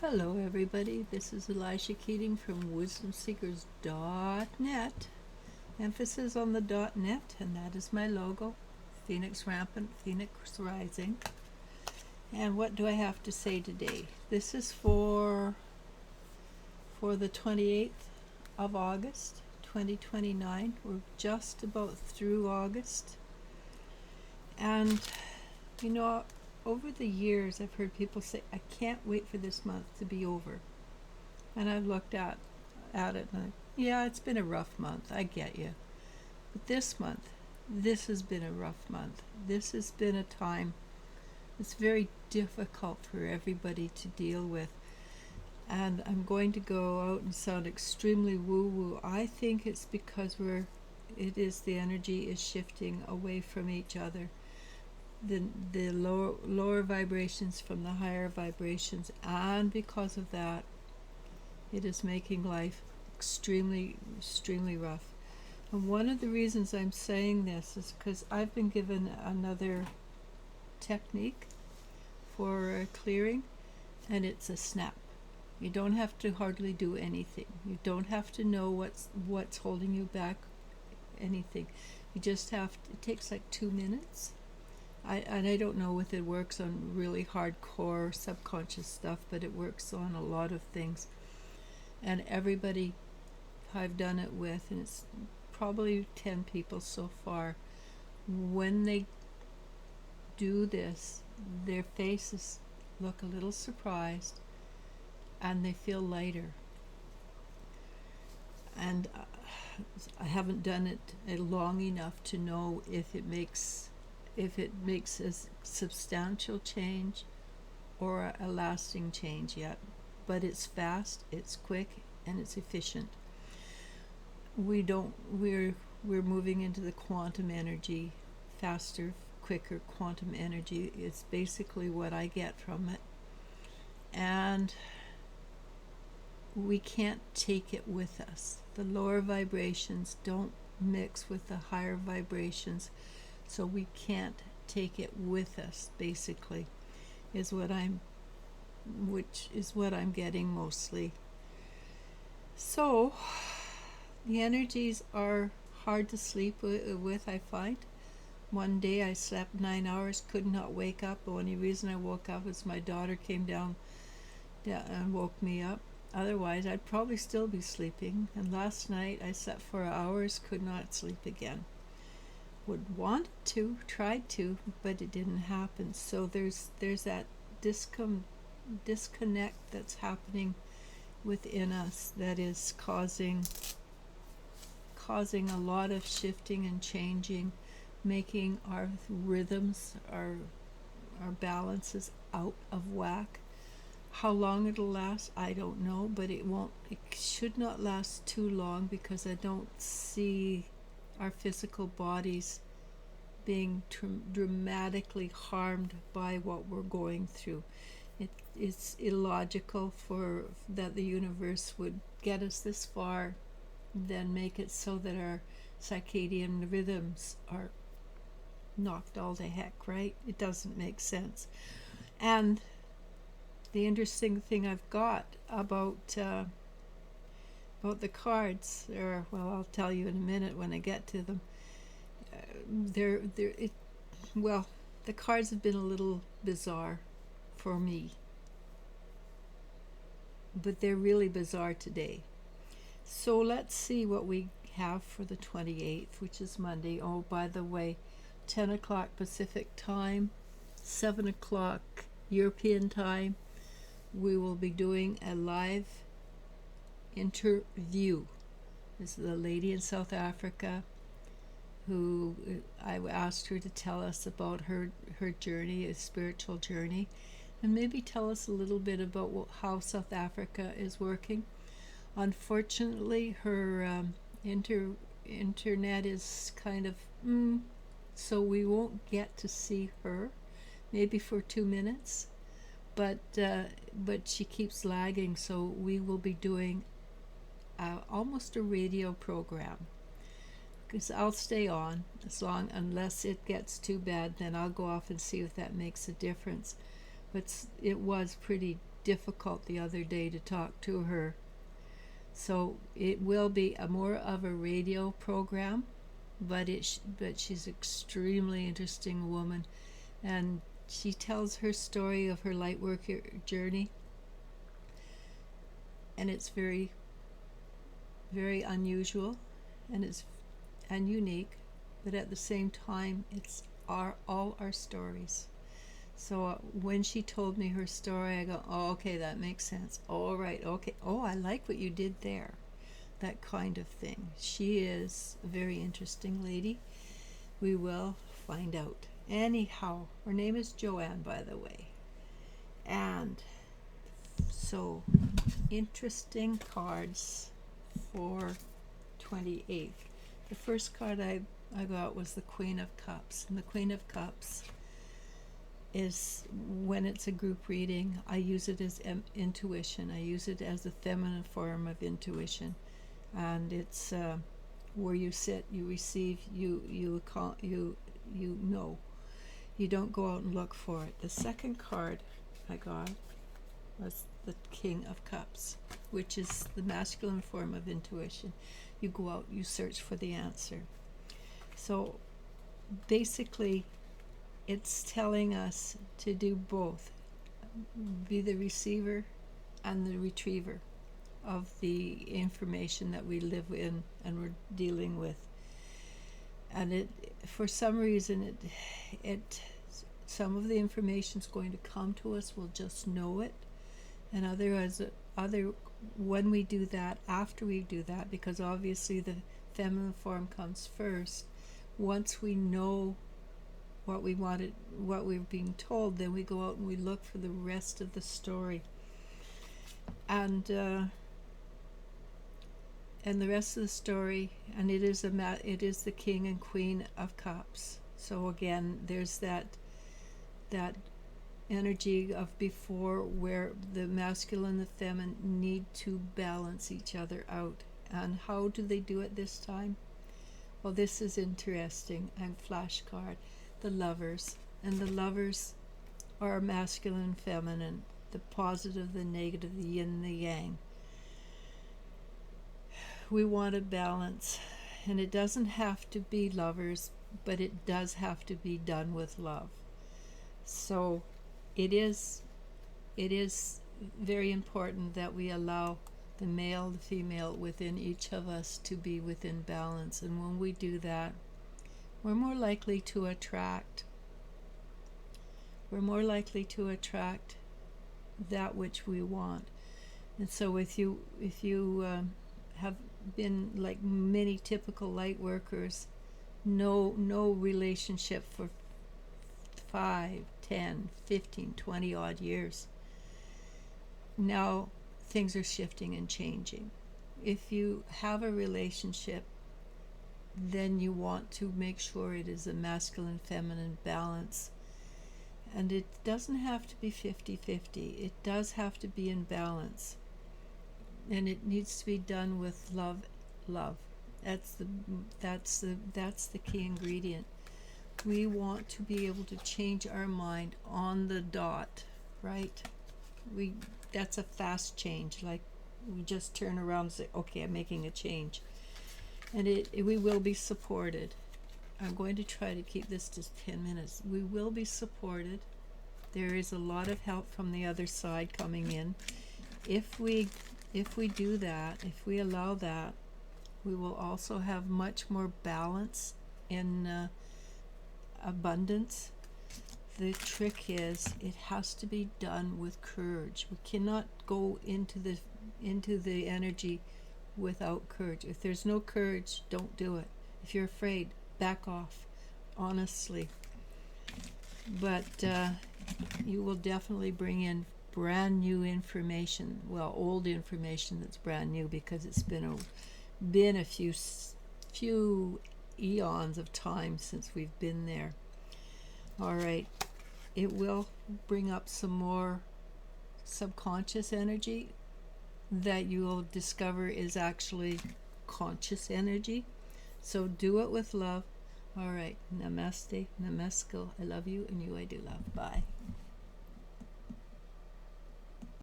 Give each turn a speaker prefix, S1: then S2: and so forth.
S1: Hello, everybody. This is Elisha Keating from WisdomSeekers.net. Emphasis on the .net, and that is my logo. Phoenix Rampant, Phoenix Rising. And what do I have to say today? This is for the 28th of August, 2029. We're just about through August. And, you know, over the years, I've heard people say, I can't wait for this month to be over. And I've looked at it and yeah, it's been a rough month. I get you. But this month, this has been a rough month. This has been a time that's very difficult for everybody to deal with. And I'm going to go out and sound extremely woo-woo. I think it's because the energy is shifting away from each other. The lower vibrations from the higher vibrations, and because of that, it is making life extremely rough. And one of the reasons I'm saying this is because I've been given another technique for clearing, and it's a snap. You don't have to hardly do anything. You don't have to know what's holding you back, anything. You just have to, it takes like 2 minutes. I don't know if it works on really hardcore subconscious stuff, but it works on a lot of things. And everybody I've done it with, and it's probably 10 people so far, when they do this, their faces look a little surprised and they feel lighter. And I haven't done it long enough to know if it makes a substantial change or a lasting change yet. But it's fast, it's quick, and it's efficient. We're moving into the quantum energy, faster, quicker quantum energy. It's basically what I get from it. And we can't take it with us. The lower vibrations don't mix with the higher vibrations, so we can't take it with us, basically, which is what I'm getting mostly. So the energies are hard to sleep with, I find. One day I slept 9 hours, could not wake up. The only reason I woke up is my daughter came down and woke me up. Otherwise, I'd probably still be sleeping. And last night I slept 4 hours, could not sleep again. Wanted to, tried to, but it didn't happen. So there's that disconnect that's happening within us that is causing a lot of shifting and changing, making our rhythms, our balances out of whack. How long it'll last, I don't know, but it should not last too long, because I don't see our physical bodies being dramatically harmed by what we're going through. It's illogical that the universe would get us this far, then make it so that our circadian rhythms are knocked all to heck, right? It doesn't make sense. And the interesting thing I've got about the cards, I'll tell you in a minute when I get to them. The cards have been a little bizarre for me, but they're really bizarre today. So let's see what we have for the 28th, which is Monday. Oh, by the way, 10 o'clock Pacific time, 7 o'clock European time, we will be doing a live interview. This is a lady in South Africa who I asked her to tell us about her journey, a spiritual journey, and maybe tell us a little bit about how South Africa is working. Unfortunately, her internet is kind of so we won't get to see her, maybe for 2 minutes, but she keeps lagging, so we will be doing almost a radio program. Because I'll stay on unless it gets too bad, then I'll go off and see if that makes a difference. But it was pretty difficult the other day to talk to her. So it will be a more of a radio program, but she's an extremely interesting woman, and she tells her story of her light worker journey, and it's very, very unusual, and unique, but at the same time, it's all our stories. So when she told me her story, I go, oh, okay, that makes sense. All right, okay. Oh, I like what you did there. That kind of thing. She is a very interesting lady. We will find out. Anyhow, her name is Joanne, by the way. And so, interesting cards for 28th. The first card I got was the Queen of Cups. And the Queen of Cups is, when it's a group reading, I use it as intuition. I use it as a feminine form of intuition. And it's where you sit, you receive, you know. You don't go out and look for it. The second card I got was the King of Cups, which is the masculine form of intuition. You go out, you search for the answer. So basically, it's telling us to do both, be the receiver and the retriever of the information that we live in and we're dealing with. And it, for some reason, some of the information is going to come to us, we'll just know it, and when we do that, after we do that, because obviously the feminine form comes first, once we know what we wanted, what we're being told, then we go out and we look for the rest of the story. And the rest of the story, and it is the King and Queen of Cups. So again, there's that energy of before, where the masculine and the feminine need to balance each other out. And how do they do it this time? Well, this is interesting. And flashcard, the Lovers. And the Lovers are masculine and feminine, the positive, the negative, the yin, the yang. We want a balance, and it doesn't have to be lovers, but it does have to be done with love. So it is very important that we allow the male, the female within each of us to be within balance. And when we do that, we're more likely to attract that which we want. And so if you have been like many typical light workers, no relationship for 5, 10, 15, 20 odd years, now things are shifting and changing. If you have a relationship, then you want to make sure it is a masculine feminine balance, and it doesn't have to be 50-50. It does have to be in balance, and it needs to be done with love. That's the key ingredient. We want to be able to change our mind on the dot, right? That's a fast change. Like, we just turn around and say, okay, I'm making a change. And we will be supported. I'm going to try to keep this to 10 minutes. We will be supported. There is a lot of help from the other side coming in. If we do that, if we allow that, we will also have much more balance in abundance. The trick is, it has to be done with courage. We cannot go into the energy without courage. If there's no courage, don't do it. If you're afraid, back off, honestly. But you will definitely bring in brand new information, well, old information that's brand new, because it's been a few eons of time since we've been there. All right, it will bring up some more subconscious energy that you will discover is actually conscious energy. So do it with love. All right, namaste, namaskar. I love you, and you I do love. Bye.